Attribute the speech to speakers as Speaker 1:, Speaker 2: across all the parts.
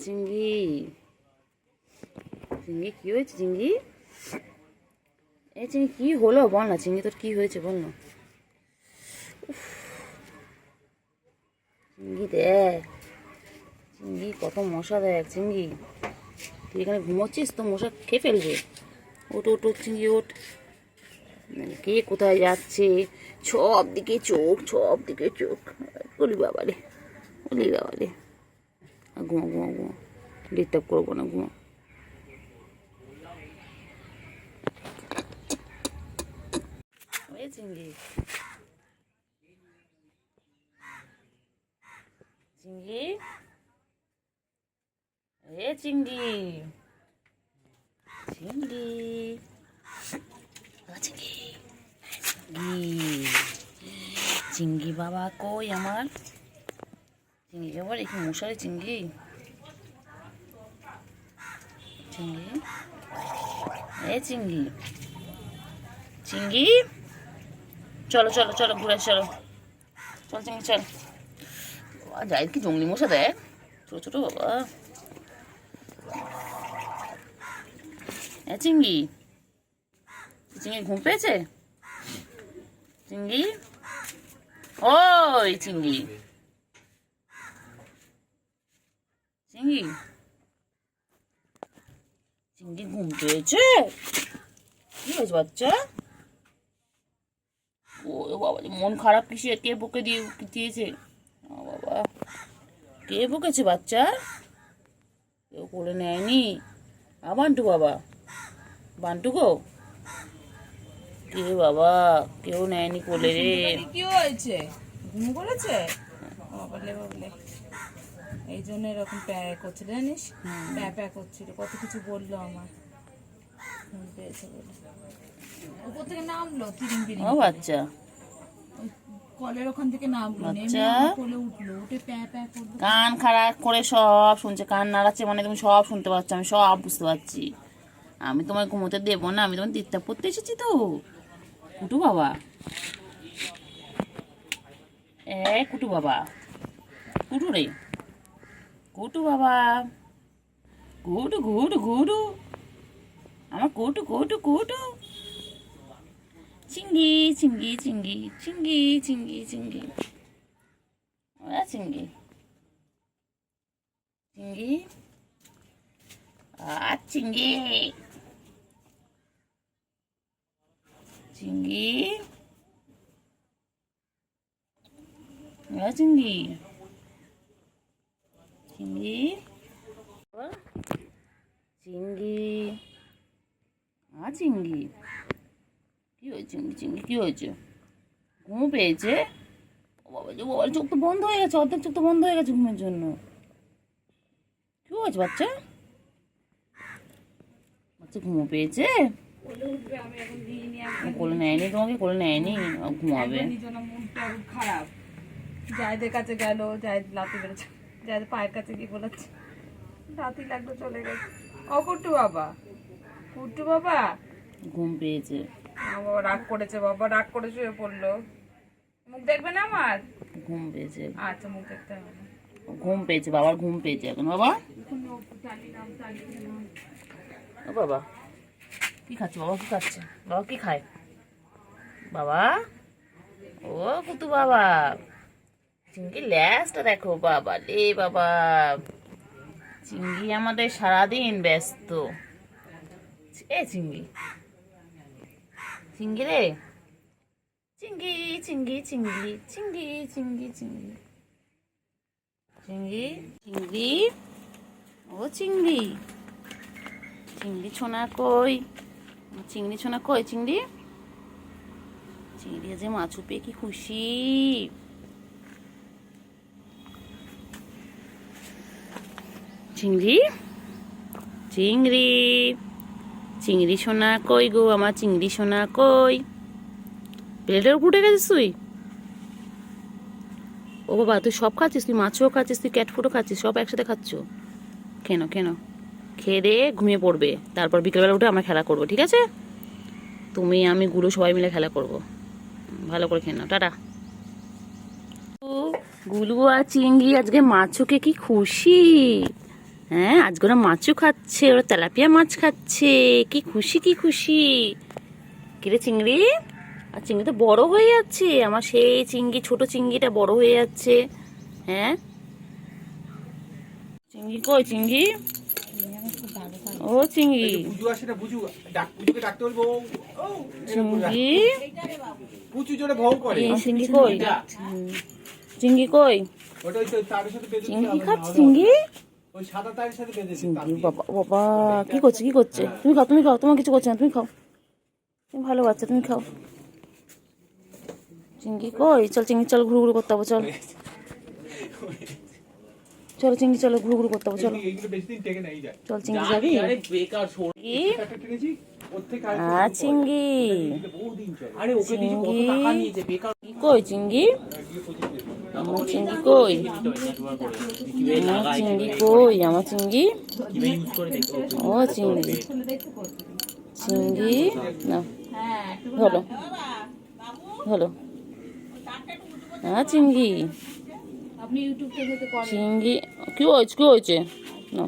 Speaker 1: চিংড়ি, চিংড়ি কি হয়েছে চিংড়ি? এই চিংড়ি কি হলো বল না, চিংড়ি তোর কি হয়েছে বল না। চিংড়ি দেখ, চিংড়ি কত মশা দেখ চিংড়ি, তুই এখানে ঘুমোচ্ছিস তো মশা খেয়ে ফেলবে। ওট ওট ওট চিংড়ি ওট, কে কোথায় যাচ্ছে, সব দিকে চোখ, সব দিকে চোখ। বলি বাবারে, বলি বাবারে, ঘুমা ঘুমা ঘুমা, ডিস্টার্ব করবো না, ঘুমা। চিংড়ি, চিংড়ি, এ চিংড়ি, চিংড়ি, চিংড়ি, চিংড়ি বাবা কই আমার চিংড়ি বাবা, একটু মশারি চিংড়ি, চিংড়ি, এ চিংড়ি, চিংড়ি, চলো চলো চলো ঘুরে চলো, চল চিংড়ি চল। যাই কি জঙ্গলি মশা দেখ, ছোট ছোট বাবা। এ চিংড়ি, চিংড়ি ঘুম পেয়েছে চিংড়ি, ওই চিংড়ি, চিংড়ি, চিংড়ি ঘুম পেয়েছে, কি হয়েছে বাচ্চা? ও বাবা, মন খারাপ কিসে, কে বকে দিয়েছে বাবা, কে বকেছে বাচ্চা? কেউ কোলে নেয়নি? বান্টু বাবা, বান্টু গো, কে বাবা, কেউ নেয়নি কোলে রে।
Speaker 2: কি হয়েছে, ঘুম করেছে বাবলে বাবলে, এই জন্য এরকম প্যাক করছিল জানিস, প্যাক করছিল, কত কিছু বললো আমার, ঘুম পেয়েছে বলে উপর থেকে নামলো তিরিং বিরিং,
Speaker 1: ও বাচ্চা,
Speaker 2: কলের ওখান থেকে নামলো, নেমে কোলে উঠলো, উঠে প্যাক করলো।
Speaker 1: কান খারাপ করে সব শুনছে, কান নাড়াচ্ছে মানে তুমি সব শুনতে পাচ্ছ, আমি সব বুঝতে পারছি। আমি তোমায় ঘুমোতে দেবো না, আমি তোমার ডিস্টার্ব করতে এসেছি তো। কুটু বাবা, কুটু বাবা, কুটু রে, কুটু বাবা, কুটু কুটু কুটু, আমার কুটু কুটু কুটু, চিংড়ি চিংড়ি চিংড়ি চিংড়ি চিংড়ি চিংড়ি, চিংড়ি, চিংড়ি, চিংড়ি, চিংড়ি, চিংড়ি, চিংড়ি, চিংড়ি, চিংড়ি, কি হয়েছে চিংড়ি, চিংড়ি কি হয়েছে? ঘুম পেয়েছে বাবা, যে বাবার চোখ তো বন্ধ হয়ে গেছে, অর্ধেক চোখ তো বন্ধ হয়ে গেছে ঘুমের জন্য। কি হয়েছে বাচ্চা, বাচ্চা ঘুম পেয়েছে? কোলে নেয়নি তোমাকে, কোলে নেয়নি, ঘুমাবে।
Speaker 2: খারাপ, জায়দের কাছে গেল, জায়দ লাতি বেড়েছে, জায়দ পায়ের কাছে গিয়ে বলেছে লাতি লাগলো, চলে গেছে। ও কুট্টু বাবা, কুট্টু বাবা
Speaker 1: ঘুম পেয়েছে,
Speaker 2: বাবা রাগ করেছে, বাবা রাগ করে শুয়ে পড়লো। মুখ দেখবে না আমার?
Speaker 1: ঘুম পেয়েছে,
Speaker 2: আচ্ছা মুখ দেখতে হবে না।
Speaker 1: ঘুম পেয়েছে, বাবার ঘুম পেয়েছে এখন বাবা। ও বাবা কি খাচ্ছে বাবা, কি খাচ্ছে বাবা, কি খায় বাবা? ও কুতু বাবা, চিংড়ি ল্যাসটা দেখো বাবা রে বাবা, চিংড়ি আমাদের সারাদিন ব্যস্ত। এ চিংড়ি, চিংড়ি রে, চিংড়ি চিংড়ি চিংড়ি চিংড়ি চিংড়ি চিংড়ি, চিংড়ি, চিংড়ি, ও চিংড়ি, চিংড়ি ছোনা কই, চিংড়ি ছোনা কই, চিংড়ি, চিংড়ি যে মাছ পেয়ে কি খুশি। চিংড়ি, চিংড়ি, চিংড়ি সোনা কই গো, আমার চিংড়ি সোনা কই, প্লেটের উপর উঠে গেছিস তুই? ও বাবা, তুই সব খাচ্ছিস, তুই মাছও খাচ্ছিস, তুই ক্যাট ফুডও খাচ্ছিস, সব একসাথে খাচ্ছ কেন? কেন খেয়ে দিয়ে ঘুমিয়ে পড়বে, তারপর বিকেলবেলা উঠে আমরা খেলা করবো, ঠিক আছে? তুমি আমি গুলো সবাই মিলে খেলা করবো, ভালো করে খেয়ে নাও, টাটা। গুলু আর চিংড়ি আজকে মাছুকে কি খুশি, হ্যাঁ, আজকে ওরা মাছও খাচ্ছে, ওরা তেলাপিয়া মাছ খাচ্ছে। কি খুশি, কি খুশি। কিরে চিংড়ি, আর চিংড়ি তো বড় হয়ে যাচ্ছে। আমার সেই চিংড়ি, ছোট চিংড়িটা বড় হয়ে যাচ্ছে। হ্যাঁ, চিংড়ি কই চিংড়ি? ও চিংড়ি,
Speaker 3: বুঝু আসে না, বুঝু বুঝুকে ডাকতে বলবো।
Speaker 1: চিংড়ি,
Speaker 3: বুঝু জোরে ভৌ করে।
Speaker 1: চিংড়ি কই? চিংড়ি কই?
Speaker 3: ওটা ওই তো তারের সাথে বেঁধে
Speaker 1: চিংড়ি
Speaker 3: দিতে
Speaker 1: কি
Speaker 3: হবে,
Speaker 1: খাচ্ছে
Speaker 3: নাহলে
Speaker 1: চিংড়ি?
Speaker 3: ওই সাদা তারের সাথে বেঁধে দিতে
Speaker 1: চিংড়ি,
Speaker 3: হবে।
Speaker 1: বাবা বাবা, কি করছে, কি করছে? তুমি খাও, তুমি খাও, তোমার কিছু করছে না, তুমি খাও। তুমি ভালো বাচ্চা, তুমি খাও। চিংড়ি কই? চল চিংড়ি, চল ঘুরু ঘুরু করতে হবে, চল। চলো চিংড়ি, চলো ঘুরু ঘুরু করতে হবে, চলো।
Speaker 3: এইগুলো বেশি দিন টেকে নাই যায়।
Speaker 1: চল চিংড়ি যাবি? কি?
Speaker 3: একটা টেনেছি, ওর থেকে আর
Speaker 1: চিংড়ি,
Speaker 3: বহুদিন চলে।
Speaker 4: আরে ওকে দিয়ে কত
Speaker 1: চিংড়ি।
Speaker 4: টাকা নিয়েছে বেকার
Speaker 1: কি কই চিংড়ি? আমার চিংড়ি কই?
Speaker 4: নেটওয়ার্ক করে কিভাবে
Speaker 1: আমার
Speaker 4: লাগাই
Speaker 1: চিংড়ি কই? আমার চিংড়ি?
Speaker 4: কিভাবে ইউজ করে দেখো
Speaker 1: ও চিংড়ি, চিংড়ি না, হলো হলো। হ্যাঁ চিংড়ি,
Speaker 2: আপনি ইউটিউব থেকে তো করেন।
Speaker 1: চিংড়ি কি হয়েছে, কি হয়েছে? না,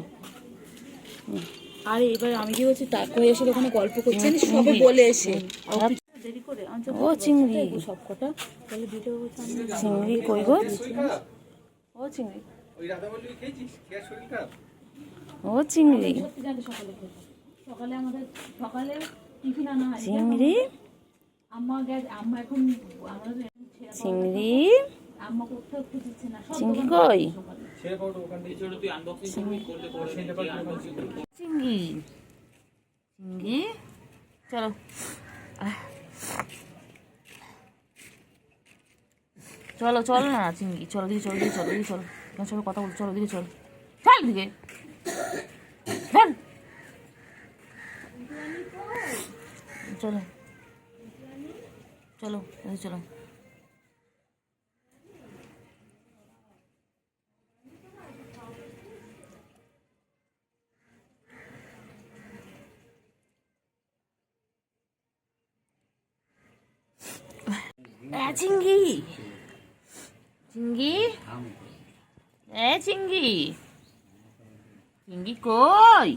Speaker 2: আর এবার আমি কি বলছি, তারপরে এসে ওখানে গল্প করছেন সবে বলে এসে দেরি করে
Speaker 1: ও চিংড়ি,
Speaker 2: সব কটা তাহলে ভিডিও
Speaker 1: চিংড়ি কই গো? ও চিংড়ি,
Speaker 3: ওই রাধা বললি খেয়েছিস, খেয়ে শরীর খারাপ।
Speaker 1: ও চিংড়ি,
Speaker 2: সত্যি জানতে সকালে খেতে সকালে আমাদের সকালে টিফিন আনা হয়
Speaker 1: চিংড়ি,
Speaker 2: আম্মা আম্মা এখন আমাদের
Speaker 1: চিংড়ি,
Speaker 2: আম্মা কোথাও খুঁজছে না সব
Speaker 1: চিংড়ি কই?
Speaker 3: ছেড়ে পাউডার ওখান থেকে
Speaker 4: ছোট তুই আনবক্সিং করলে পরে
Speaker 3: ছেড়ে পাউডার ওখান থেকে।
Speaker 1: চিংড়ি, চিংড়ি, চলো। চলো চলো না চিংড়ি, চলো দিকে, চলো দিকে, চলো দিকে, চলো এখানে সবাই কথা বলছো, চলো দিকে, চলো চল দিকে, চল চলো চলো এদিকে চলো। চিংড়ি, চিংড়ি, চিংড়ি, চিংড়ি কই?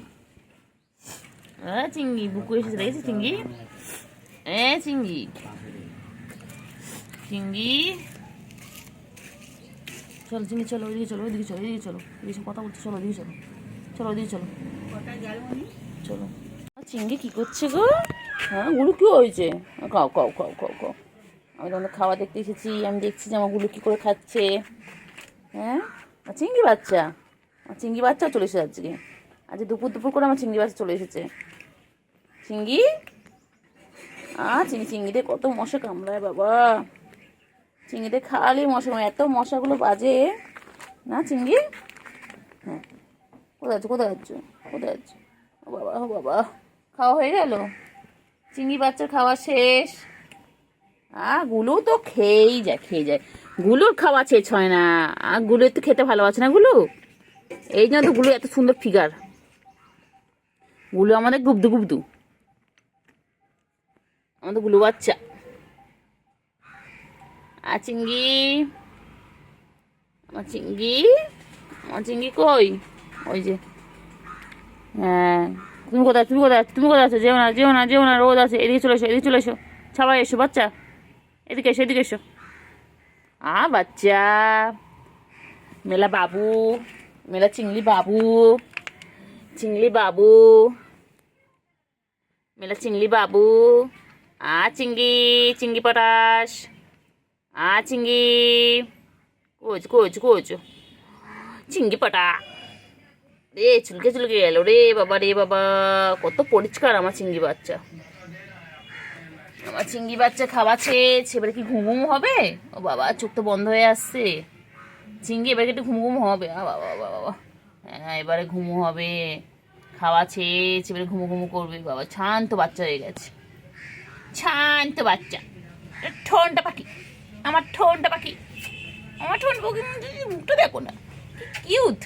Speaker 1: চিংড়ি বুকু এসেছে, দেখেছি চিংড়ি। চিংড়ি, চিংড়ি, চলো চিংড়ি, চলো ওইদিকে, চলো ওইদিকে, চলো ওইদিকে, চলো এদিকে কথা বলছো, চলো ওইদিকে, চলো চলো ওইদিকে, চলো চলো। চিংড়ি কি করছে গো? হ্যাঁ গুলো কি হয়েছে? খাও খাও খাও খাও খাও। আমি তোমাদের খাওয়া দেখতে এসেছি, আমি দেখছি যে আমার গুলো কী করে খাচ্ছে। হ্যাঁ, চিংড়ি বাচ্চা, আমার চিংড়ি বাচ্চাও চলে এসেছে আজকে। আজকে দুপুর দুপুর করে আমার চিংড়ি বাচ্চা চলে এসেছে। চিংড়ি, চিংড়িতে কত মশা কামড়ায় বাবা। চিংড়িতে খালি মশা, এত মশাগুলো বাজে না চিংড়ি। হ্যাঁ, কোথায় যাচ্ছ, কোথায় যাচ্ছ, কোথায় যাচ্ছ? ও বাবা, ও বাবা, খাওয়া হয়ে গেল? চিংড়ি বাচ্চার খাওয়া শেষ? গুলো তো খেয়েই যায়, খেয়ে যায়। গুলোর খাওয়া শেষ হয় না। গুলো তো খেতে ভালোবাসে না গুলো, এই জন্য তো গুলো এত সুন্দর ফিগার। গুলো আমাদের গুবদু গুবদু, আমাদের গুলো বাচ্চা। চিংড়ি, আমার চিংড়ি, আমার চিংড়ি কই? ওই যে, হ্যাঁ তুমি কোথায়, তুমি কোথায়, তুমি কোথায় আছো? যেও না, যেও না, যেও না, রোদ আছে। এদিকে চলে এসো, এদিকে চলে এসো, সবাই এসো বাচ্চা, এদিকে এসো, এদিকে এসো। বাচ্চা মেলা বাবু, মেলা চিংড়ি বাবু, চিংড়ি বাবু, মেলা চিংড়ি বাবু। চিংড়ি, চিংড়ি পটাশ। চিংড়ি কোচ কোচ কোচ, চিংড়ি পটা রে, চুলকে চুলকে গেল রে বাবা, রে বাবা, কত পরিষ্কার আমার চিংড়ি বাচ্চা। আমার চিংড়ি বাচ্চা খাওয়া শেষ, এবারে কি ঘুম ঘুম হবে? ও বাবা, চোখ তো বন্ধ হয়ে আসছে। চিংড়ি এবারে একটু ঘুম ঘুম হবে। বাবা বাবা বাবা, হ্যাঁ এবারে ঘুমু হবে। খাওয়া শেষ, এবারে ঘুমু ঘুমু করবে। বাবা শান্ত বাচ্চা হয়ে গেছে, শান্ত বাচ্চা। ঠোনটা পাখি, আমার ঠোনটা পাখি, আমার ঠোন পাখি, মুখটা দেখো না, কিউট।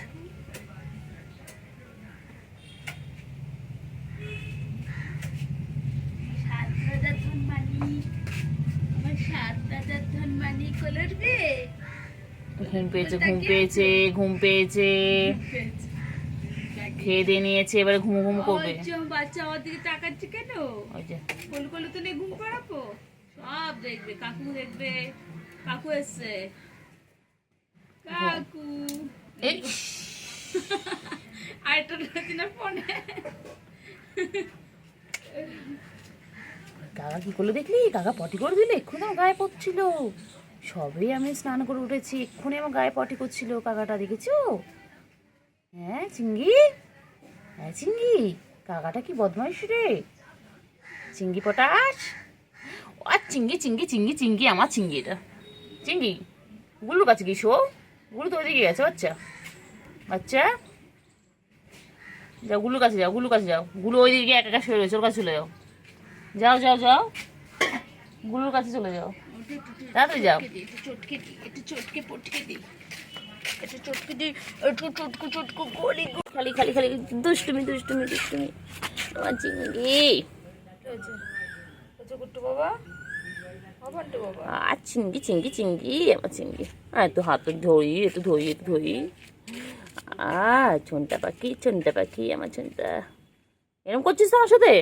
Speaker 1: ঘুম পেয়েছে, ঘুম পেয়েছে, ঘুম পেয়েছে। খেয়ে দিয়ে নিয়েছে, এবারে ঘুমো ঘুমো করবে।
Speaker 2: বাচ্চা আমার দিকে তাকাচ্ছে কেন?
Speaker 1: ওই যে
Speaker 2: কোল কোলে তো নিয়ে ঘুম পাড়াবো, সব দেখবে, কাকু দেখবে, কাকু এসছে, কাকু।
Speaker 1: এই
Speaker 2: আরেকটা রয়েছে না ফোনে।
Speaker 1: কাকা কি করলো দেখলি? কাকা পটি করে দিলে, এক্ষুনি আমার গায়ে পড়ছিল। সবেই আমি স্নান করে উঠেছি, এক্ষুনি আমার গায়ে পটি করছিল কাকাটা, দেখেছো? হ্যাঁ চিঙ্গি, হ্যাঁ চিঙ্গি, কাকাটা কি বদমাইশ রে, চিঙ্গি পটাশ। আর চিঙ্গি চিঙ্গি চিঙ্গি চিঙ্গি, আমার চিঙ্গি এটা চিঙ্গি। গুলু কাছে কি শো, গুলু তো ওইদিকে গেছে। বাচ্চা বাচ্চা, যাও গুলুর কাছে যাও, গুলুর কাছে যাও। গুলু ওইদিকে একা একা শুয়ে রয়েছে, ওর কাছে চলে যাও। যাও যাও যাও, গুলুর কাছে চলে যাও, তাড়াতাড়ি যাও।
Speaker 2: একটু চটকে দিই, একটু চটকে পটকে দিই, একটু চটকে দিই, একটু চটকু চটকু করি।
Speaker 1: খালি খালি খালি দুষ্টুমি দুষ্টুমি দুষ্টুমি, আমার চিঙ্গি।
Speaker 2: গুট্টু বাবা, বাবান্টু বাবা।
Speaker 1: আর চিঙ্গি চিঙ্গি চিঙ্গি, আমার চিঙ্গি। আর একটু হাত ধরি, একটু ধরি, একটু ধরি। আর ঝন্টা পাখি, ঝন্টা পাখি, আমার ঝন্টা। এরকম করছিস তো আমার সাথে?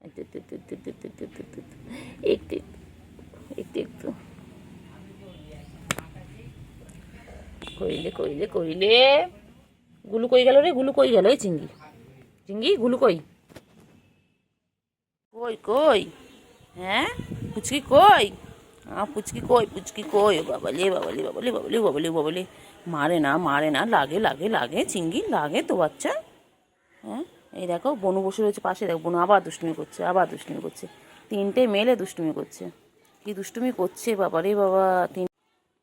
Speaker 1: একটু একটু একটু একটু একটু একটু একটু একটু একটু একটু একটু কইলে কইলে কইলে। গুলু কই গেল রে, গুলু কই গেল? এই চিঙ্গি চিঙ্গি, গুলু কই? কই কই? হ্যাঁ পুচকি কই? পুচকি কই, পুচকি কই? ও বাবালে বাবালে বাবালে বাবালে বাবালে বাবালে, মারে না মারে না, লাগে লাগে লাগে চিঙ্গি, লাগে তো বাচ্চা। হ্যাঁ এই দেখো বনু বসে রয়েছে পাশে, দেখো বনু আবার দুষ্টুমি করছে, আবার দুষ্টুমি করছে। তিনটে মেলে দুষ্টুমি করছে, কি দুষ্টুমি করছে বাবারে বাবা।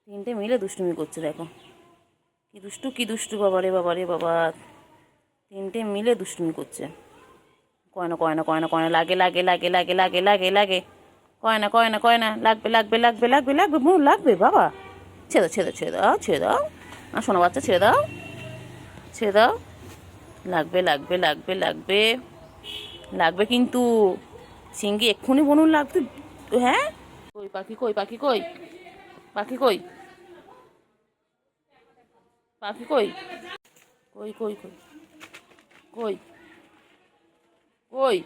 Speaker 1: তিনটে মিলে দুষ্টুমি করছে, দেখো কি দুষ্টু বাবারে বাবারে বাবা। তিনটে মিলে দুষ্টুমি করছে। কয় না কয় না কয় না কয় না, লাগে লাগে লাগে লাগে লাগে লাগে লাগে, কয় না কয় না কয় না, লাগবে লাগবে লাগবে লাগবে লাগবে, মন লাগবে বাবা। ছেড়ে দাও ছেড়ে দাও ছেড়ে দাও ছেড়ে দাও, আর শোনো বাচ্চা ছেড়ে দাও ছেড়ে দাও। লাগবে লাগবে লাগবে লাগবে লাগবে কিন্তু চিঙ্গি, এক্ষুনি বনুন লাগবে। হ্যাঁ কই পাখি কই, পাখি কই, পাখি কই, পাখি কই, কই কই কই কই কই?